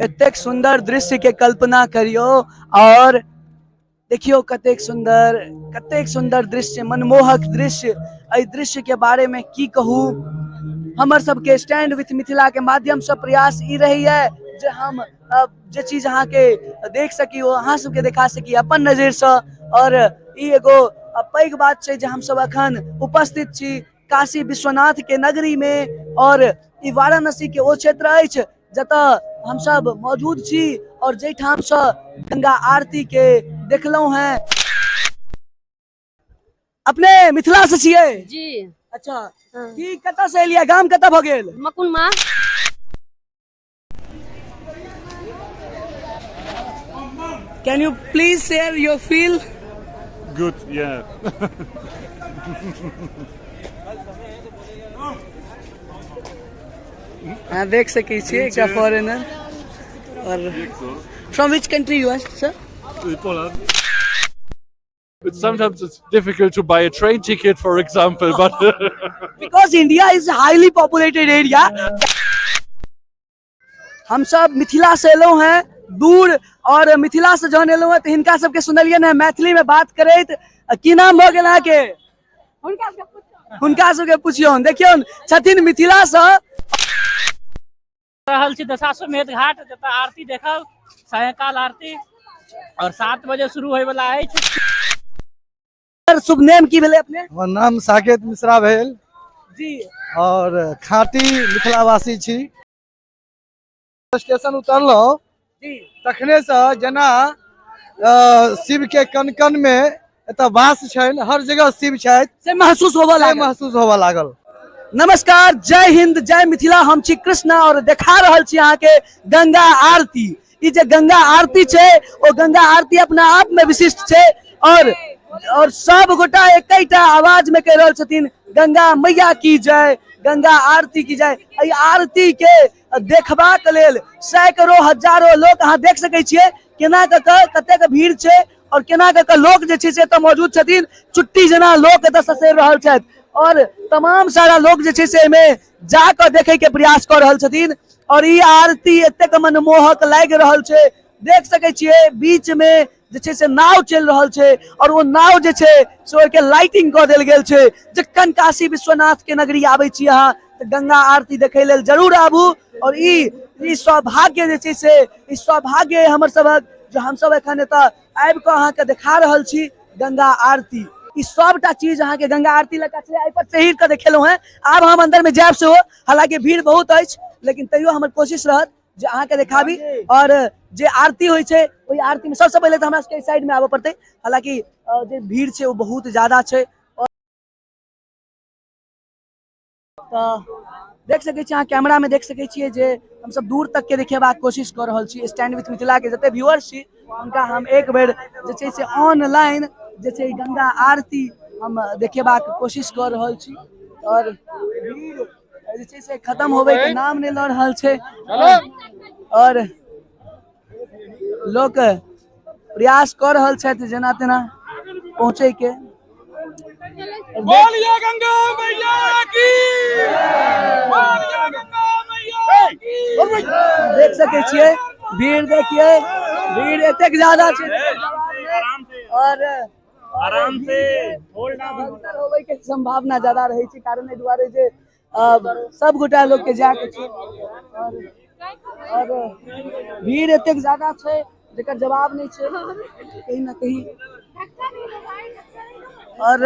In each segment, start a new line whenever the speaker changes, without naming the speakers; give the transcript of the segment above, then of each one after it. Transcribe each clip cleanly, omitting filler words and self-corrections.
एतेक सुंदर दृश्य के कल्पना करियो और देखियो कतेक सुंदर दृश्य, मनमोहक दृश्य। एहि दृश्य के बारे में की कहूँ। हमर सबके स्टैंड विथ मिथिला के माध्यम से प्रयास ई रही है जे हम जे चीज अहाँ के देख सकी वो अहाँ सबके दिखा सकी अपन नजर से। और ई एगो पैघ बात छै जे हम सब अखन उपस्थित छी काशी विश्वनाथ के नगरी में और ई वाराणसी के ओ क्षेत्र अछि जतऽ हम सब मौजूद छी और जैठाम से गंगा आरती के देखलहुं हैं। अपने मिथिला से छियै
जी।
अच्छा की कतऽ से एलियै, गाम कतऽ भ गेल?
मकुनमा।
Can you please share your feel?
Good, yeah.
हाँ देख सकै छियै एकटा फॉरेनर। और from which country you are, sir?
Poland. But sometimes it's difficult to buy a train ticket, for example, but
Because India is a highly populated area. हम सब मिथिला से yellow हैं दूर और मिथिला से जहन एलो हैं तो हिनका सबके सुनलिए ना मैथिली में बात करैत। की नाम भ गेल अहाँके? हुनका सबके पुछियो। देखियो छथिन मिथिला से।
रहल छी दशाश्वमेध घाट जतऽ आरती देखब, सायंकाल आरती और 7 बजे शुरू होय वाला अछि।
शुभ नेम की भेले अपने?
हमर नाम साकेत मिश्रा भेल
जी।
और खाटी मिथिलावासी छी। स्टेशन उतरलहुँ
जी
तखने से जेना शिव के कन कन में एतऽ वास छनि, हर जगह शिव छथि
से महसूस होबऽ
लागल।
नमस्कार, जय हिंद, जय मिथिला। हम छी कृष्णा और देखा रहल छी अहाँ के गंगा आरती। ई जे गंगा आरती छै ओ गंगा आरती अपना आप में विशिष्ट छै और सब गोटा एकैटा आवाज में कह रहल छथिन गंगा मैया की जय, गंगा आरती की जय। एहि आरती के देखबाक लेल सैकड़ों हजारों लोग अहाँ देख सकै छियै केना कऽ कतेक भीड़ छै और केना कऽ लोग जे छै से एतऽ मौजूद छथिन। चुट्टी जेना लोग एतऽ ससैर रहल छथि और तमाम सारा लोग जे छै से एहिमे जाकर देखे के प्रयास कर रहल छथिन। और ई आरती एतेक मनमोहक लागि रहल छै, देख सकै छियै बीच में जे छै से नाव चल रहल छै और वो नाव जे छै से ओके लाइटिंग कऽ देल गेल छै। जखन काशी विश्वनाथ के नगरी आबै छी अहाँ तऽ गंगा आरती देखै लेल जरूर आबू। और ई सौभाग्य जे छै से ई सौभाग्य हमर सबक जो हम सब एखन एतऽ आबि कऽ अहाँ के देखा रहल छी गंगा आरती। ई सबटा चीज अहाँ के गंगा आरती लगा छलै, एहि पर चढ़ि कऽ देखेलहुँ हैं। आब हम अंदर में जायब सेहो, हालांकि भीड़ बहुत अछि लेकिन तैयो हमर कोशिश रहत जे अहाँ के देखाबी। और जे आरती होइ छै ओहि आरती में सबसे पहले तो हमरा सबके साइड में आबऽ पड़तै, हालांकि जे भीड़ छै वो बहुत ज्यादा छै। देख सकै छी अहाँ कैमरा में देख सकै छियै जे हम सब दूर तक के देखेबाक कोशिश कर रहल छी। स्टैंड विथ मिथिला के जते व्यूअर्स छी उनका हम एक बेर जे छै से ऑनलाइन जे छै गंगा आरती हम देखेबाक कोशिश कर रहल छी। और भीड़ जे छै से खत्म होबे के नाम नहीं लऽ रहल छै और लोग प्रयास कर रहल छथि जेना तेना पहुँचे के।
बोलिए गंगा मैया की, बोलिए गंगा मैया की।
देख सकै छियै भीड़, देखिए भीड़ एतेक ज्यादा छै और
आराम से होल्ड
भयंकर होबे के संभावना ज्यादा रहे छै, कारण एहि दुआरे जे सब गोटा लोग के जाके छै और भीड़ एतेक ज्यादा छै जेकर जवाब नहीं छै कहीं ना कहीं। और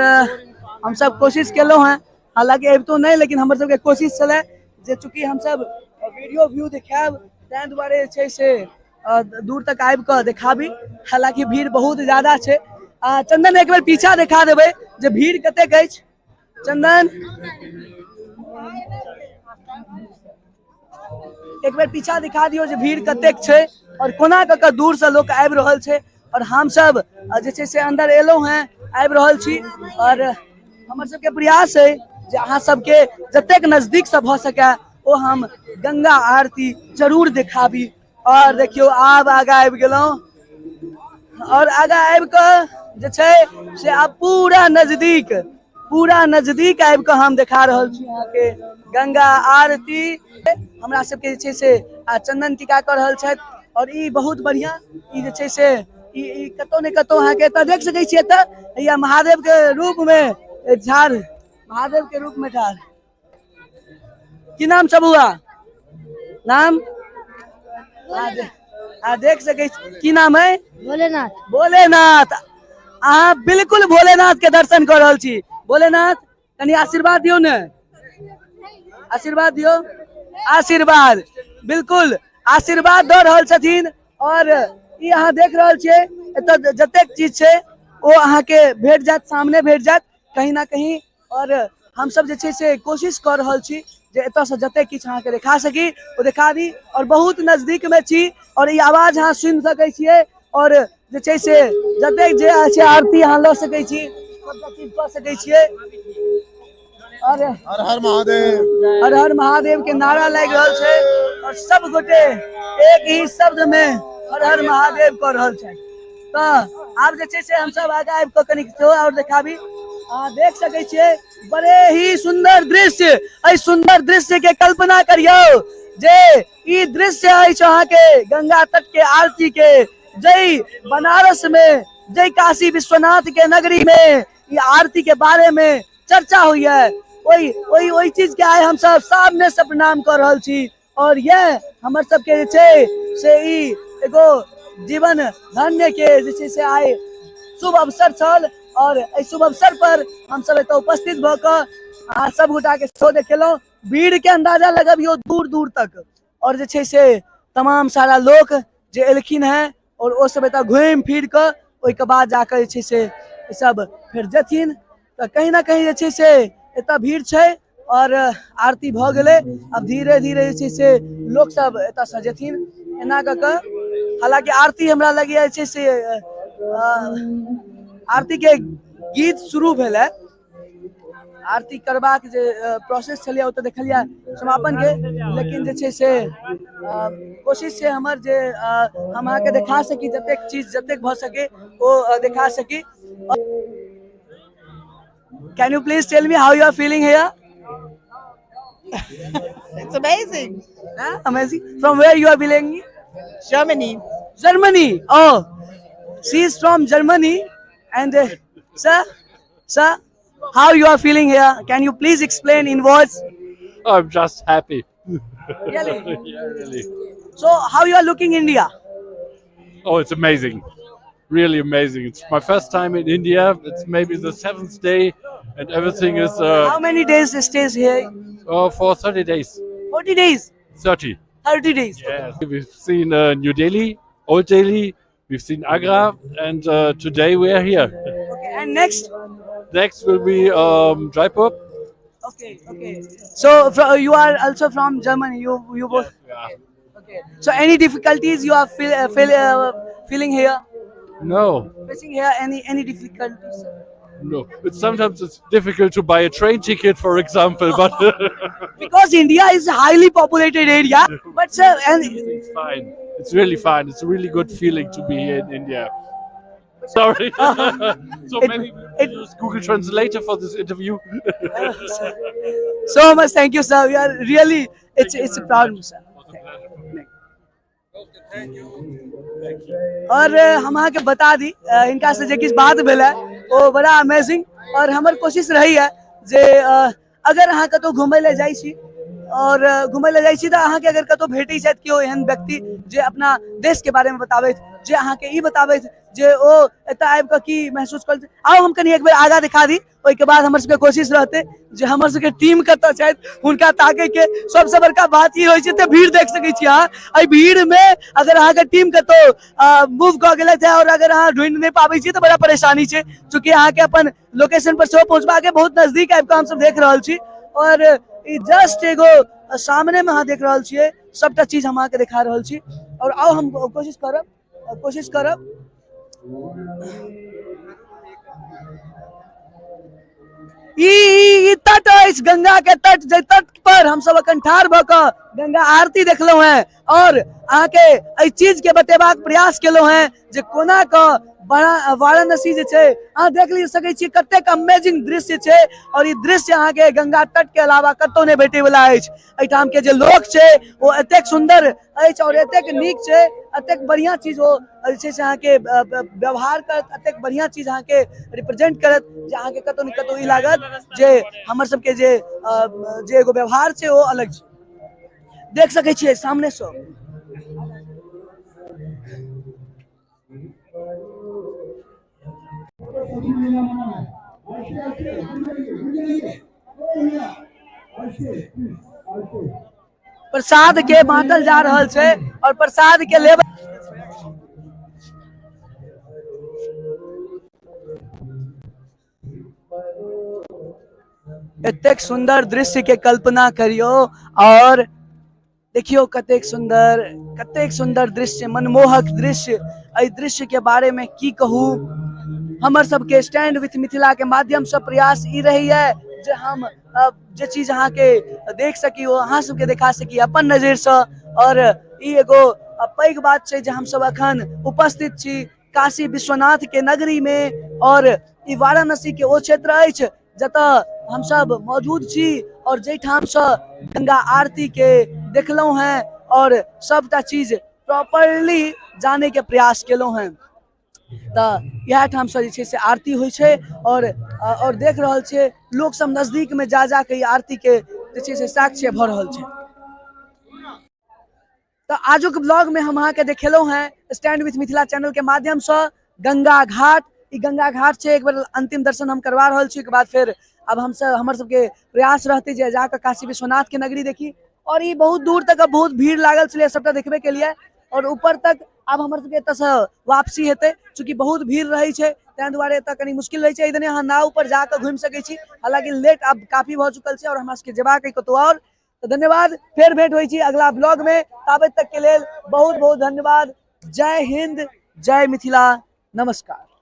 हम सब कोशिश केलहुँ हैं, हालांकि अब तो नहीं लेकिन हमर सबके कोशिश चले जे चूंकि हम सब वीडियो व्यू देखाब तैं दुआरे छै से दूर तक आबि कऽ देखाबी। हालांकि भीड़ बहुत ज्यादा छै। चंदन एक बेर पीछा देखा देबै जे भीड़ कतेक अछि। चंदन एक बेर पीछा दिखा दियो जे भीड़ कतेक छै और कोना कऽ दूर से लोग आबि रहल छै। और हम सब जे छै से अंदर एलहुँ हैं, आबि रहल छी और हमर सबके प्रयास है जे अहाँ सबके जतेक नजदीक से भऽ सके ओ हम गंगा आरती जरूर देखाबी। और देखियो आब आगा आबि गेलहुँ और आगा आबि कऽ जे छै से आब पूरा नजदीक आबि कऽ हम देखा रहल छी अहाँ के गंगा आरती। हमरा सबके जे छै से चंदन टीका कर रहल छथि और ई बहुत बढ़िया ई जे छै से ई कतौ ने कतौ अहाँ के एतऽ देख सकै छियै एतऽ या महादेव के रूप में ठाढ़ महादेव के रूप में ठाढ़ की नाम छै बउआ नाम देख सकै छी की नाम है
भोलेनाथ।
भोलेनाथ अहाँ बिल्कुल भोलेनाथ के दर्शन कर रहल छी भोलेनाथ कनी आशीर्वाद दियो ने आशीर्वाद दियो आशीर्वाद बिल्कुल आशीर्वाद दऽ रहल छथिन और ई अहाँ देख रहल छियै एतऽ जतेक चीज छै ओ अहाँ के भेट जात सामने भेट जात कहीं ना कहीं और हम सब जे छै से कोशिश कर रहल छी जे एतऽ से जतेक किछु अहाँ के देखा सकी ओ देखा दी और बहुत नजदीक में छी और ई आवाज अहाँ सुनि सकै छियै और जे छै से जतेक जे छै आरती अहाँ लऽ सकै छी सबटा चीज कऽ सकै छियै और
हर हर महादेव
हर हर महादेव के नारा लागि रहल छै और सब गोटे एक ही शब्द में हर हर महादेव कह रहल छै तऽ आब जे छै से हम सब आगे आबि कऽ कनी और देखाबी अहाँ देख सकै छियै बड़े ही सुंदर दृश्य एहि सुंदर दृश्य के कल्पना करियौ जे ई दृश्य अछि अहाँ के गंगा तट के आरती के जय बनारस में जय काशी विश्वनाथ के नगरी में ई आरती के बारे में चर्चा हुई है ओई चीज के आए हम सब सामने से प्रणाम कर रहल छी और यह हमर सब के जे छै से ई एगो जीवन धन्य के जे छै से आए शुभ अवसर छल और एहि शुभ अवसर पर हम सब एतऽ उपस्थित भऽ कऽ अहाँ सब गोटा के शो देखेलहुँ भीड़ के अंदाजा लगबियौ दूर दूर तक और जे छै से तमाम सारा लोग जे एलखिन हैं और ओ सब एतऽ घूमि फिर कऽ ओहिके बाद जाकर जे छै से सब फेर जेथिन तऽ कहीं ना कहीं जे छै से एतऽ भीड़ छै और आरती भऽ गेलै अब धीरे धीरे जे छै से लोक सब एतऽ से जेथिन एना कऽ कऽ हालांकि आरती हमरा लगैया जे छै से आरती के गीत शुरू भेल है आरती करबाक जे प्रोसेस छलिए ओ तऽ देखलिए समापन के लेकिन जे छै से कोशिश छै हमर जे हम अहाँके देखा सकी जतेक चीज जतेक भऽ सके ओ देखा सकी Can you please tell me how you are feeling here?
It's amazing.
Amazing. From where you are belonging?
Germany.
Germany. Oh, she is from Germany. And sir, how you are feeling here? Can you please explain in words?
I'm just happy.
Really?
Yeah, really.
So, how you are looking India?
Oh, it's amazing. Really amazing. It's my first time in India. It's maybe the 7th day, and everything is
How many days stays here?
for 30 days.
40 days.
30.
30 days.
Yes. We've seen New Delhi, Old Delhi. We've seen Agra, and today we are here.
Okay. And next?
Next will be Jaipur.
Okay. Okay. So, you are also from Germany. You both.
Yeah.
Okay. So, any difficulties you are feeling here?
No.
Facing here any difficulties?
No. Sometimes it's difficult to buy a train ticket, for example, but
Because India is a highly populated area. But sir, and
it's fine. It's really fine. It's a really good feeling to be here in India. Sorry. So many people use Google Translator for this interview.
so much thank you, sir. We are really it's a proud, sir. और हम अहाँ के बता दी इनका से जे किछ बात भेल है वो बड़ा अमेजिंग और हमर कोशिश रही है जे अगर अहाँ कतौ घुमै ले जाइ छी और घुमै ले जाइ छी तऽ अहाँ के अगर कतौ भेटै छथि केओ एहन व्यक्ति जे अपना देश के बारे में बताबैत जे अहाँ के ई बताबैत जे ओ एतऽ आबि कऽ की महसूस करैत आओ हम कनी एक बेर आगा दिखा दी ओहिके बाद हमर सबके कोशिश रहते जे हमर सबके टीम कतऽ छथि हुनका ताकै के सबसे बड़का बात ई होइ छै तऽ भीड़ देख सकै छी अहाँ एहि भीड़ में अगर अहाँ के टीम कतौ मूव कऽ गेलथि और अगर अहाँ ढूंढ नहीं पाबै छी तऽ बड़ा परेशानी छै चूँकि अहाँ के अपन लोकेशन पर सेहो पहुंचबा के बहुत नजदीक आबि कऽ हम सब देख रहल छी और ई जस्ट एगो सामने में अहाँ देख रहल छियै सबटा चीज हम अहाँ के दिखा रहल छी और आओ हम कोशिश करब ई तट अछि गंगा के तट, जे तट पर हम सब अखन ठाढ़ भ क गंगा आरती देखलहुं हैं और अहाँ के एहि चीज के बतेबाक प्रयास केलहुं हैं जे कोना क वाराणसी जे छै अहाँ देख ली सकै छी कतेक अमेजिंग दृश्य छै और ई दृश्य अहाँ के गंगा तट के अलावा कतौ नहीं भेटे वाला अछि। एहिठाम के जे लोक छै वो एतेक सुंदर अछि और एतेक नीक छै, एतेक बढ़िया चीज ओ जे छै से अहाँ के व्यवहार करत, एतेक बढ़िया चीज अहाँ के रिप्रेजेंट करत जे अहाँ के कतौ न कतौ ई लागत जे हमर सब के जे एगो व्यवहार छै वो अलग छै। देख सकै छियै सामने से प्रसाद के बांटल जा रहल छै और प्रसाद के लेवल एतेक सुंदर दृश्य के कल्पना करियो और देखियो कतेक सुंदर दृश्य, मनमोहक दृश्य। एहि दृश्य के बारे में की कहूँ, हमर सबके स्टैंड विथ मिथिला के माध्यम से प्रयास ई रही है जे हम जे चीज अहाँ के देख सकी वो अहाँ सबके देखा सकी अपन नजर से। और ई एगो पैघ बात छै जे हम सब अखन उपस्थित छी काशी विश्वनाथ के नगरी में और ई वाराणसी के ओ क्षेत्र अछि जतऽ हम सब मौजूद छी और जैठाम से गंगा आरती के देखलहुं हैं और सबटा चीज प्रॉपरली जाने के प्रयास केलहुं हैं। यह ठाम से जे छै से आरती होइ छै और देख रहल छै लोग सब नजदीक में जा के आरती के जे छै से साक्ष्य भ रहल छै। तो आजुक ब्लॉग में हम अहाँ के देखेलहुं हैं स्टैंड विथ मिथिला चैनल के माध्यम से गंगा घाट। ई गंगा घाट से एक बार अंतिम दर्शन हम करवा रहल छी, के बाद फिर अब हम सब हमर सबके प्रयास रहते जे जाकर काशी विश्वनाथ के नगरी देखी। और ये बहुत दूर तक अब बहुत भीड़ लागल छलै सबटा देखबे के लिए और ऊपर तक अब हमर सबके एतऽ से वापसी हेतै चूंकि बहुत भीड़ रहै छै तै दुआरे एतऽ कनी मुश्किल रहै छै। इधने अहाँ नाव पर जाकर घूमि सकै छी, हालांकि लेट अब काफी भ चुकल छै और हमरा सबके जेबाक कतौ और। तो धन्यवाद, फिर भेंट होइ छी अगला ब्लॉग में, ताबत तक के लेल बहुत बहुत धन्यवाद। जय हिंद, जय मिथिला, नमस्कार।